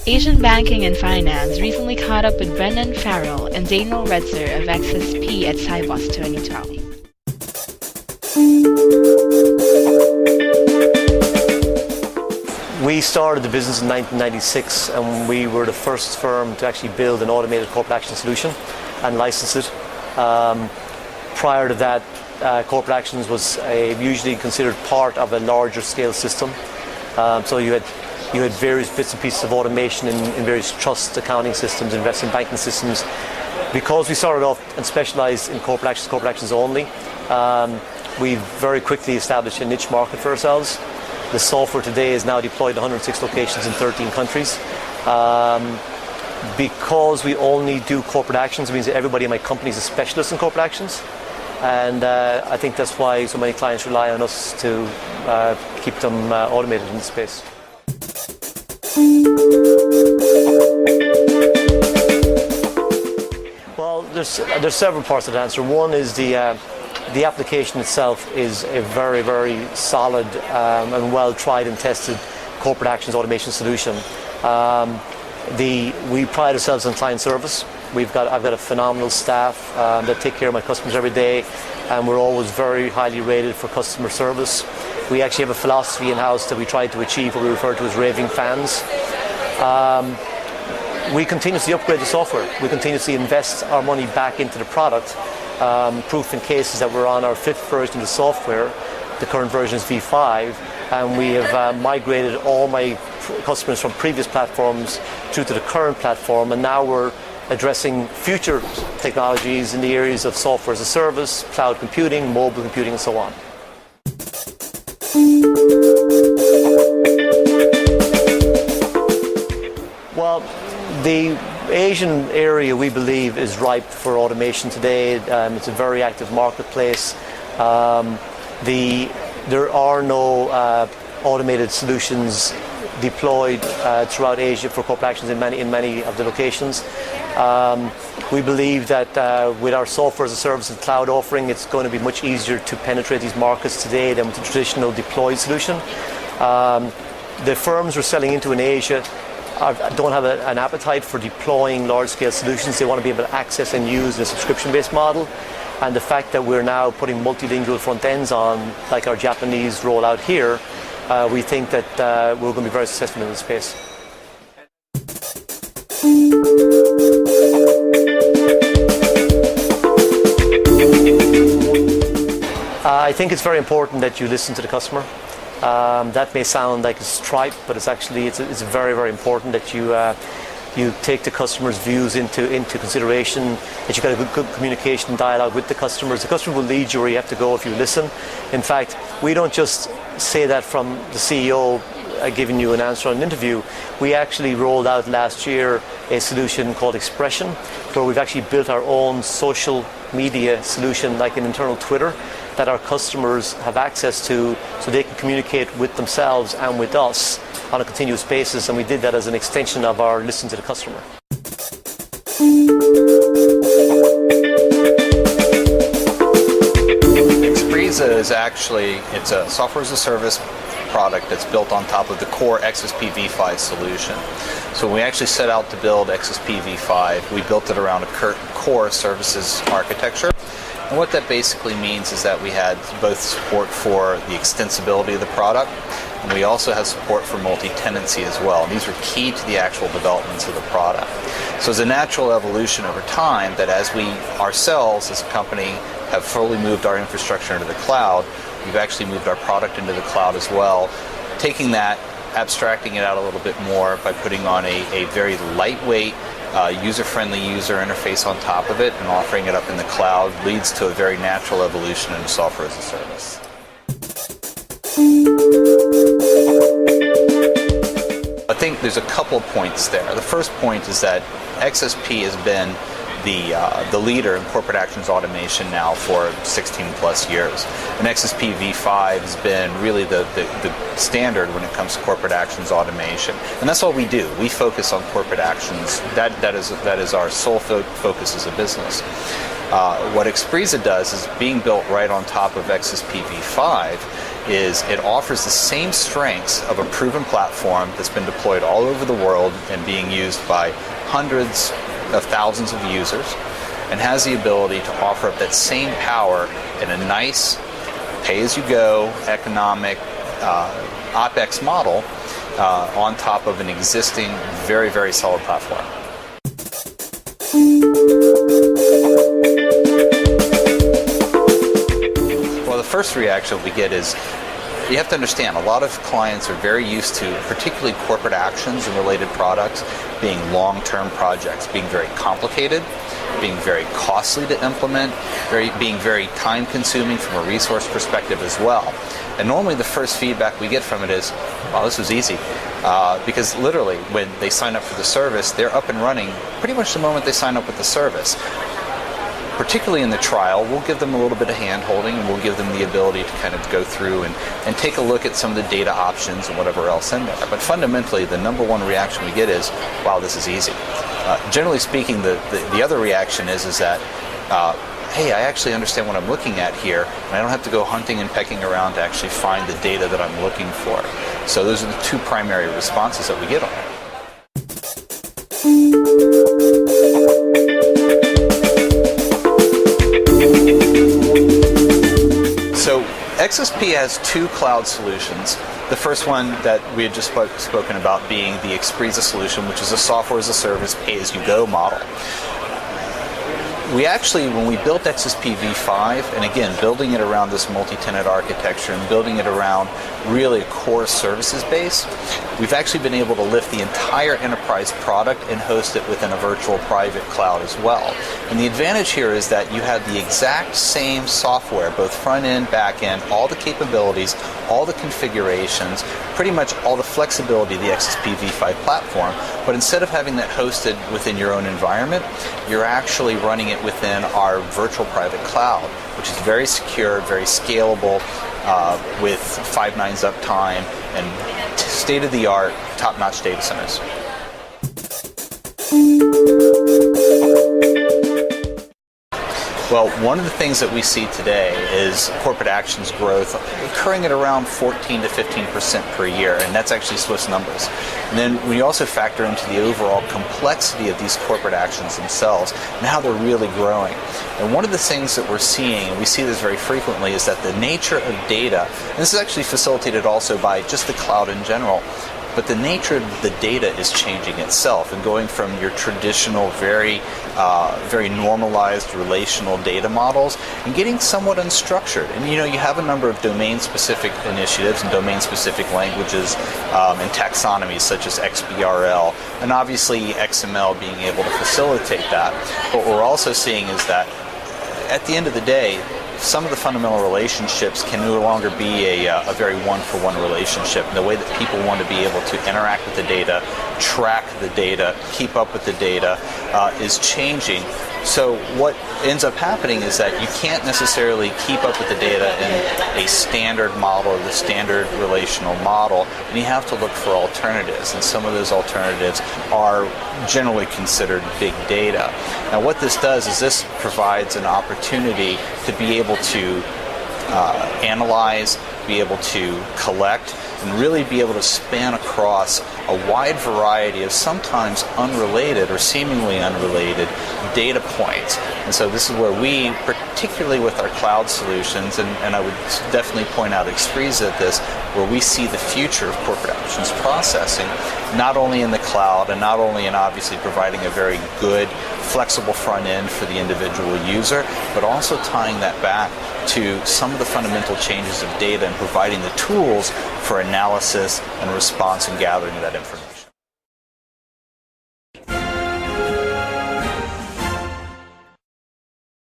Asian Banking and Finance recently caught up with Brendan Farrell and Daniel Redzer of XSP at SIBOS 2012. We started the business in 1996 and we were the first firm to actually build an automated corporate action solution and license it. Prior to that, corporate actions was usually considered part of a larger scale system. So you had various bits and pieces of automation in various trust accounting systems, investment banking systems. Because we started off and specialized in corporate actions only, we very quickly established a niche market for ourselves. The software today is now deployed in 106 locations in 13 countries. Because we only do corporate actions, it means that everybody in my company is a specialist in corporate actions. And I think that's why so many clients rely on us to keep them automated in the space. Well, there's several parts of the answer. One is the application itself is a very, very solid and well tried and tested corporate actions automation solution. We pride ourselves on client service. I've got a phenomenal staff that take care of my customers every day, and we're always very highly rated for customer service. We actually have a philosophy in-house that we try to achieve what we refer to as raving fans. We continuously upgrade the software. We continuously invest our money back into the product. Proof in cases that we're on our 5th version of the software. The current version is V5, and we have migrated all my customers from previous platforms through to the current platform, and now we're addressing future technologies in the areas of software as a service, cloud computing, mobile computing, and so on. Well, the Asian area, we believe, is ripe for automation today. It's a very active marketplace. There are no automated solutions deployed throughout Asia for corporate actions in many of the locations. We believe that with our software as a service and cloud offering, it's going to be much easier to penetrate these markets today than with the traditional deployed solution. The firms we're selling into in Asia don't have an appetite for deploying large-scale solutions. They want to be able to access and use a subscription-based model. And the fact that we're now putting multilingual front ends on, like our Japanese rollout here, we think that we're going to be very successful in this space. I think it's very important that you listen to the customer. That may sound like it's trite, but it's very, very important that you take the customer's views into consideration, that you've got a good communication dialogue with the customers. The customer will lead you where you have to go if you listen. In fact, we don't just say that from the CEO giving you an answer on an interview. We actually rolled out last year a solution called Expression, where we've actually built our own social media solution, like an internal Twitter, that our customers have access to, so they can communicate with themselves and with us on a continuous basis, and we did that as an extension of our listen to the customer. Expresa is it's a software as a service product that's built on top of the core XSP V5 solution. So when we actually set out to build XSP V5, we built it around a core services architecture. And what that basically means is that we had both support for the extensibility of the product, and we also have support for multi-tenancy as well. And these were key to the actual developments of the product. So it's a natural evolution over time that as we ourselves as a company have fully moved our infrastructure into the cloud, we've actually moved our product into the cloud as well, taking that, abstracting it out a little bit more by putting on a very lightweight, user-friendly user interface on top of it and offering it up in the cloud leads to a very natural evolution in software as a service. I think there's a couple of points there. The first point is that XSP has been the leader in corporate actions automation now for 16 plus years. And XSP V5 has been really the standard when it comes to corporate actions automation. And that's all we do. We focus on corporate actions. That is our sole focus as a business. What Expresa does is being built right on top of XSP V5 is it offers the same strengths of a proven platform that's been deployed all over the world and being used by hundreds of thousands of users, and has the ability to offer up that same power in a nice pay-as-you-go economic OpEx model on top of an existing very, very solid platform. Well, the first reaction we get is, you have to understand, a lot of clients are very used to, particularly corporate actions and related products, being long-term projects, being very complicated, being very costly to implement, being very time-consuming from a resource perspective as well. And normally the first feedback we get from it is, wow, this was easy. Because literally, when they sign up for the service, they're up and running pretty much the moment they sign up with the service. Particularly in the trial, we'll give them a little bit of hand-holding, and we'll give them the ability to kind of go through and take a look at some of the data options and whatever else in there. But fundamentally, the number one reaction we get is, wow, this is easy. Generally speaking, the other reaction is that, hey, I actually understand what I'm looking at here, and I don't have to go hunting and pecking around to actually find the data that I'm looking for. So those are the two primary responses that we get on it. So XSP has two cloud solutions. The first one that we had just spoken about being the Expresa solution, which is a software as a service pay-as-you-go model. We actually, when we built XSP v5, and again, building it around this multi-tenant architecture and building it around really a core services base, we've actually been able to lift the entire enterprise product and host it within a virtual private cloud as well. And the advantage here is that you have the exact same software, both front end, back end, all the capabilities, all the configurations, pretty much all the flexibility of the XSP v5 platform, but instead of having that hosted within your own environment, you're actually running it within our virtual private cloud, which is very secure, very scalable, with 5 nines uptime and state-of-the-art, top-notch data centers. Well, one of the things that we see today is corporate actions growth occurring at around 14 to 15% per year, and that's actually Swiss numbers. And then we also factor into the overall complexity of these corporate actions themselves and how they're really growing. And one of the things that we're seeing, and we see this very frequently, is that the nature of data, and this is actually facilitated also by just the cloud in general, but the nature of the data is changing itself and going from your traditional, very normalized relational data models and getting somewhat unstructured. And you have a number of domain-specific initiatives and domain-specific languages and taxonomies such as XBRL, and obviously XML being able to facilitate that. But what we're also seeing is that at the end of the day, some of the fundamental relationships can no longer be a very one-for-one relationship. And the way that people want to be able to interact with the data, track the data, keep up with the data is changing. So what ends up happening is that you can't necessarily keep up with the data in a standard model or the standard relational model, and you have to look for alternatives. And some of those alternatives are generally considered big data. Now what this does is this provides an opportunity to be able to analyze, be able to collect, and really be able to span across a wide variety of sometimes unrelated or seemingly unrelated data points. And so this is where we, particularly with our cloud solutions, and I would definitely point out Expresa at this, where we see the future of corporate actions processing, not only in the cloud and not only in obviously providing a very good, flexible front end for the individual user, but also tying that back to some of the fundamental changes of data and providing the tools for analysis and response and gathering of that information.